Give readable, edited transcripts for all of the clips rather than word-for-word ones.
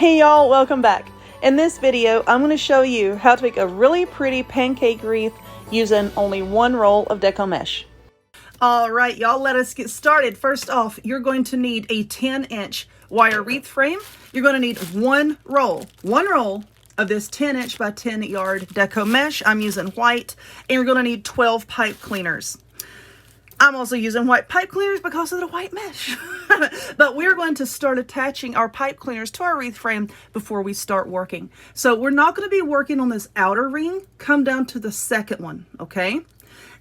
Hey y'all, welcome back. In this video, I'm going to show you how to make a really pretty pancake wreath using only one roll of deco mesh. Alright y'all, let us get started. First off, you're going to need a 10-inch wire wreath frame. You're going to need one roll of this 10-inch by 10-yard deco mesh. I'm using white, and you're going to need 12 pipe cleaners. I'm also using white pipe cleaners because of the white mesh. But we're going to start attaching our pipe cleaners to our wreath frame before we start working. So we're not going to be working on this outer ring. Come down to the second one, okay?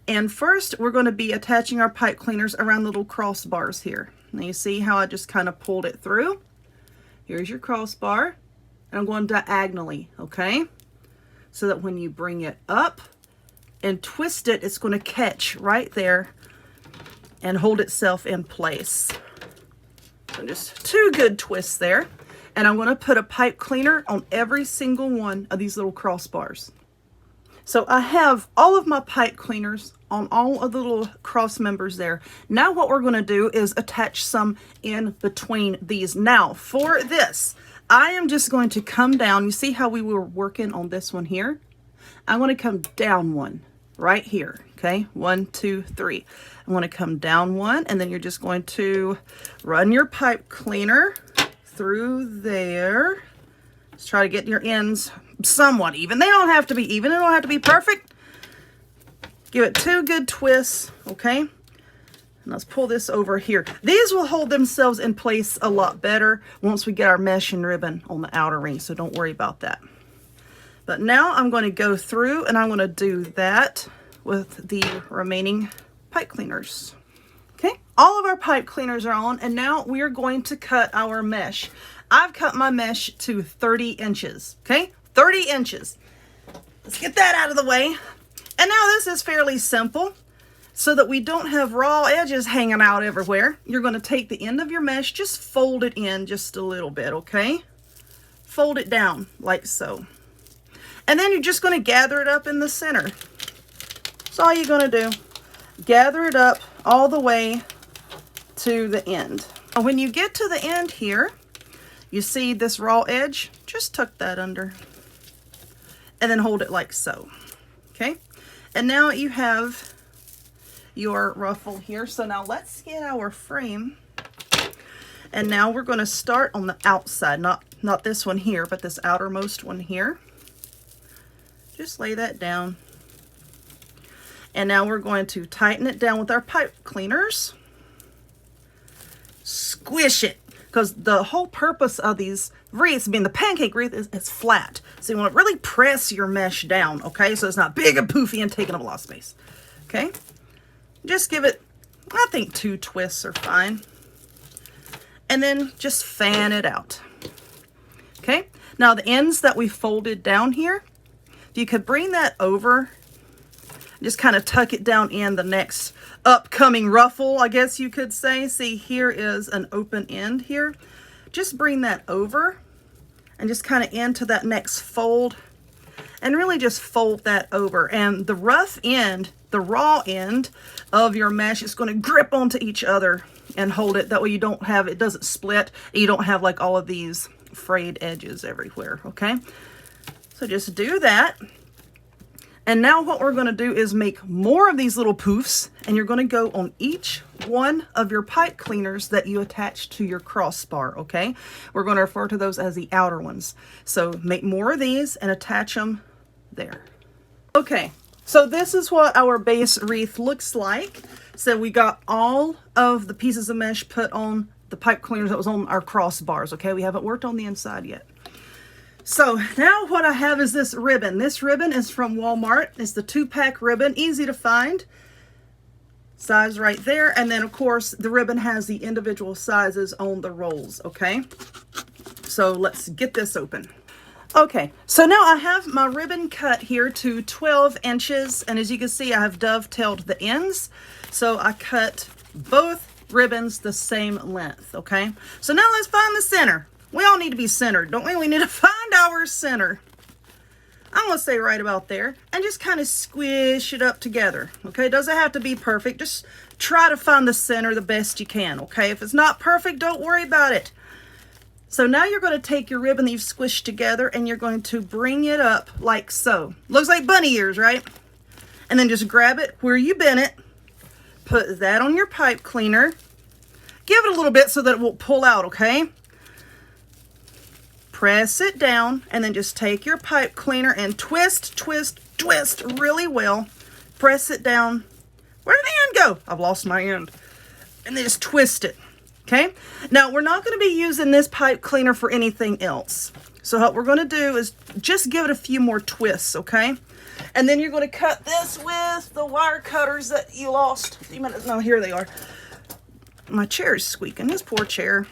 And first, we're going to be attaching our pipe cleaners around the little crossbars here. Now you see how I just kind of pulled it through? Here's your crossbar. And I'm going diagonally, okay? So that when you bring it up and twist it, it's going to catch right there and hold itself in place. So just two good twists there. And I'm going to put a pipe cleaner on every single one of these little crossbars. So I have all of my pipe cleaners on all of the little cross members there. Now what we're going to do is attach some in between these. Now for this, I am just going to come down. You see how we were working on this one here? I'm going to come down one right here. Okay, 1, 2, 3. I want to come down one, and then you're just going to run your pipe cleaner through there. Let's try to get your ends somewhat even. They don't have to be even. They don't have to be perfect. Give it two good twists, okay? And let's pull this over here. These will hold themselves in place a lot better once we get our mesh and ribbon on the outer ring, so don't worry about that. But now I'm going to go through, and I'm going to do that with the remaining pipe cleaners. Okay, all of our pipe cleaners are on, and now we're going to cut our mesh. I've cut my mesh to 30 inches, okay? 30 inches. Let's get that out of the way. And now this is fairly simple. So that we don't have raw edges hanging out everywhere, you're going to take the end of your mesh, just fold it in just a little bit, okay? Fold it down like so. And then you're just going to gather it up in the center. That's all you're going to do. Gather it up all the way to the end. When you get to the end here, you see this raw edge, just tuck that under and then hold it like so. Okay, and now you have your ruffle here. So now let's get our frame, and now we're going to start on the outside, not this one here, but this outermost one here. Just lay that down. And now we're going to tighten it down with our pipe cleaners. Squish it. Because the whole purpose of these wreaths, being the pancake wreath, is it's flat. So you want to really press your mesh down, okay? So it's not big and poofy and taking up a lot of space. Okay? Just give it, I think 2 twists are fine. And then just fan it out. Okay? Now the ends that we folded down here, if you could bring that over, just kind of tuck it down in the next upcoming ruffle, I guess you could say. See, here is an open end here. Just bring that over and just kind of into that next fold and really just fold that over. And the rough end, the raw end of your mesh is going to grip onto each other and hold it. That way you don't have, it doesn't split. And you don't have like all of these frayed edges everywhere, okay? So just do that. And now what we're going to do is make more of these little poofs, and you're going to go on each one of your pipe cleaners that you attach to your crossbar, okay? We're going to refer to those as the outer ones. So make more of these and attach them there. Okay, so this is what our base wreath looks like. So we got all of the pieces of mesh put on the pipe cleaners that was on our crossbars, okay? We haven't worked on the inside yet. So now what I have is this ribbon. This ribbon is from Walmart. It's the 2-pack ribbon, easy to find. Size right there. And then of course the ribbon has the individual sizes on the rolls, okay? So let's get this open. Okay, so now I have my ribbon cut here to 12 inches. And as you can see, I have dovetailed the ends. So I cut both ribbons the same length, okay? So now let's find the center. We all need to be centered, don't we? We need to find our center. I'm going to say right about there. And just kind of squish it up together. Okay, it doesn't have to be perfect. Just try to find the center the best you can. Okay, if it's not perfect, don't worry about it. So now you're going to take your ribbon that you've squished together and you're going to bring it up like so. Looks like bunny ears, right? And then just grab it where you bent it. Put that on your pipe cleaner. Give it a little bit so that it won't pull out, okay? Press it down and then just take your pipe cleaner and twist, twist, twist really well. Press it down. Where did the end go? I've lost my end. And then just twist it, okay? Now, we're not going to be using this pipe cleaner for anything else. So what we're going to do is just give it a few more twists, okay? And then you're going to cut this with the wire cutters that you lost. No, here they are. My chair is squeaking. This poor chair.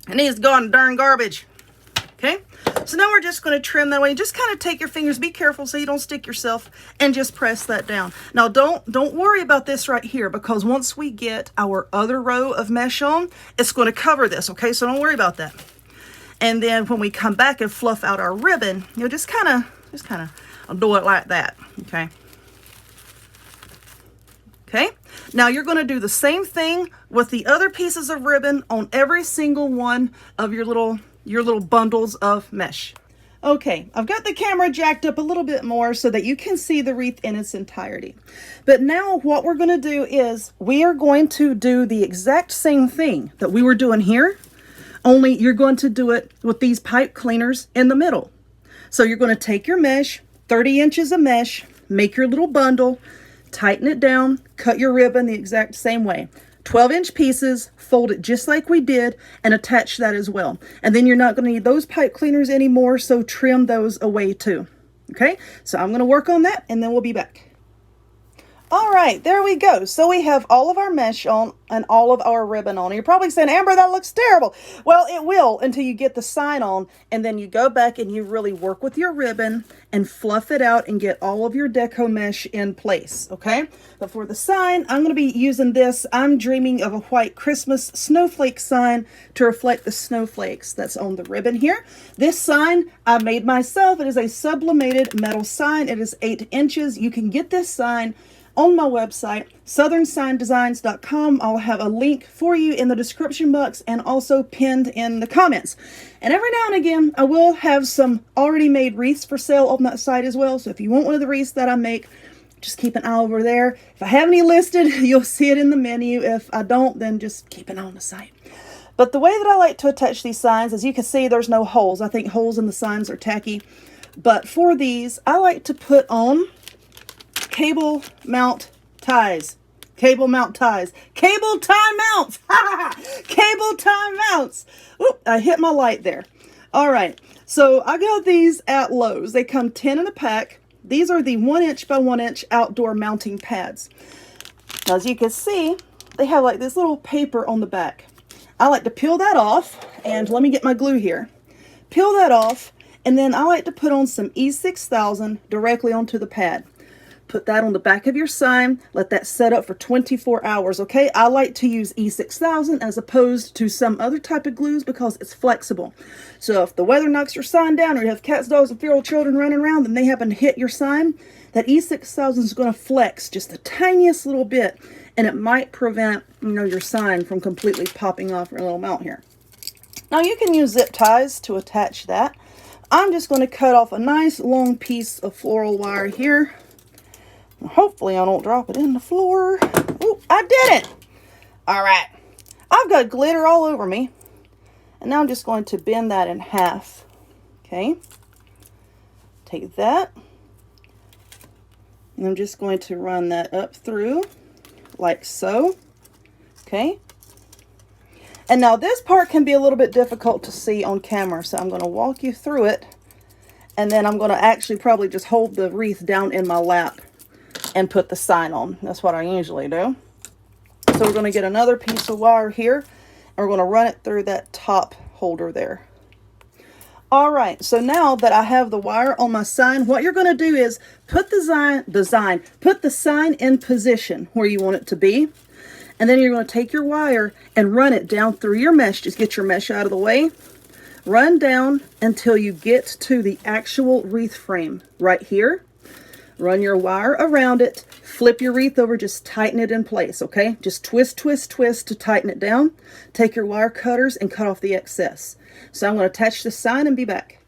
It needs to go in darn garbage. Okay, so now we're just going to trim that way. Just kind of take your fingers, be careful so you don't stick yourself, and just press that down. Now don't worry about this right here, because once we get our other row of mesh on, it's going to cover this, okay? So don't worry about that. And then when we come back and fluff out our ribbon, you'll just kind of do it like that, okay? Okay, now you're going to do the same thing with the other pieces of ribbon on every single one of your little bundles of mesh. Okay, I've got the camera jacked up a little bit more so that you can see the wreath in its entirety. But now what we're going to do is we are going to do the exact same thing that we were doing here, only you're going to do it with these pipe cleaners in the middle. So you're going to take your mesh, 30 inches of mesh, make your little bundle, tighten it down, cut your ribbon the exact same way. 12-inch pieces, fold it just like we did, and attach that as well. And then you're not going to need those pipe cleaners anymore, so trim those away too. Okay, so I'm going to work on that, and then we'll be back. All right, there we go. So we have all of our mesh on and all of our ribbon on. You're probably saying, Amber, that looks terrible. Well, it will until you get the sign on, and then you go back and you really work with your ribbon and fluff it out and get all of your deco mesh in place, okay? But for the sign, I'm going to be using this. I'm dreaming of a white Christmas snowflake sign to reflect the snowflakes that's on the ribbon here. This sign I made myself. It is a sublimated metal sign. It is 8 inches. You can get this sign on my website, southernsigndesigns.com. I'll have a link for you in the description box and also pinned in the comments. And every now and again, I will have some already made wreaths for sale on that site as well. So if you want one of the wreaths that I make, just keep an eye over there. If I have any listed, you'll see it in the menu. If I don't, then just keep an eye on the site. But the way that I like to attach these signs, as you can see, there's no holes. I think holes in the signs are tacky. But for these, I like to put on cable mount ties. Cable mount ties. Cable tie mounts. Cable tie mounts. Oop, I hit my light there. All right. So I got these at Lowe's. They come 10 in a pack. These are the 1 inch by 1 inch outdoor mounting pads. Now, as you can see, they have like this little paper on the back. I like to peel that off, and let me get my glue here. Peel that off, and then I like to put on some E6000 directly onto the pad. Put that on the back of your sign. Let that set up for 24 hours, okay? I like to use E6000 as opposed to some other type of glues because it's flexible. So if the weather knocks your sign down, or you have cats, dogs, and feral children running around and they happen to hit your sign, that E6000 is going to flex just the tiniest little bit, and it might prevent, your sign from completely popping off your little mount here. Now you can use zip ties to attach that. I'm just going to cut off a nice long piece of floral wire here. Hopefully I don't drop it in the floor. Oh, I did it. All right. I've got glitter all over me. And now I'm just going to bend that in half. Okay. Take that. And I'm just going to run that up through like so. Okay. And now this part can be a little bit difficult to see on camera. So I'm going to walk you through it. And then I'm going to actually probably just hold the wreath down in my lap and put the sign on. That's what I usually do. So we're going to get another piece of wire here, and we're going to run it through that top holder there. All right, so now that I have the wire on my sign, what you're going to do is put put the sign in position where you want it to be, and then you're going to take your wire and run it down through your mesh. Just get your mesh out of the way. Run down until you get to the actual wreath frame right here. run your wire around it, flip your wreath over, just tighten it in place, okay? Just twist, twist, twist to tighten it down. Take your wire cutters and cut off the excess. So I'm going to attach the sign and be back.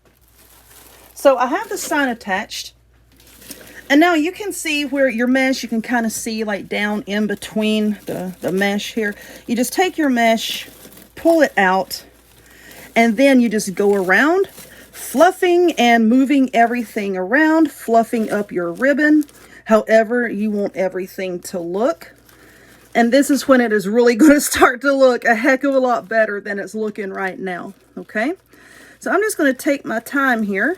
So I have the sign attached. And now you can see where your mesh, you can kind of see like down in between the mesh here. You just take your mesh, pull it out, and then you just go around, fluffing and moving everything around, fluffing up your ribbon, however you want everything to look. And this is when it is really going to start to look a heck of a lot better than it's looking right now, okay? So I'm just going to take my time here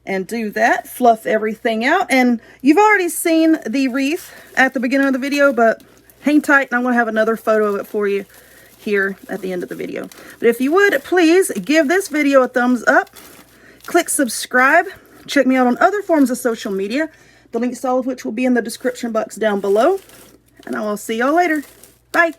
and do that, fluff everything out. And you've already seen the wreath at the beginning of the video, but hang tight and I'm going to have another photo of it for you here at the end of the video. But if you would, please give this video a thumbs up, click subscribe, check me out on other forms of social media, the links to all of which will be in the description box down below, and I will see y'all later. Bye.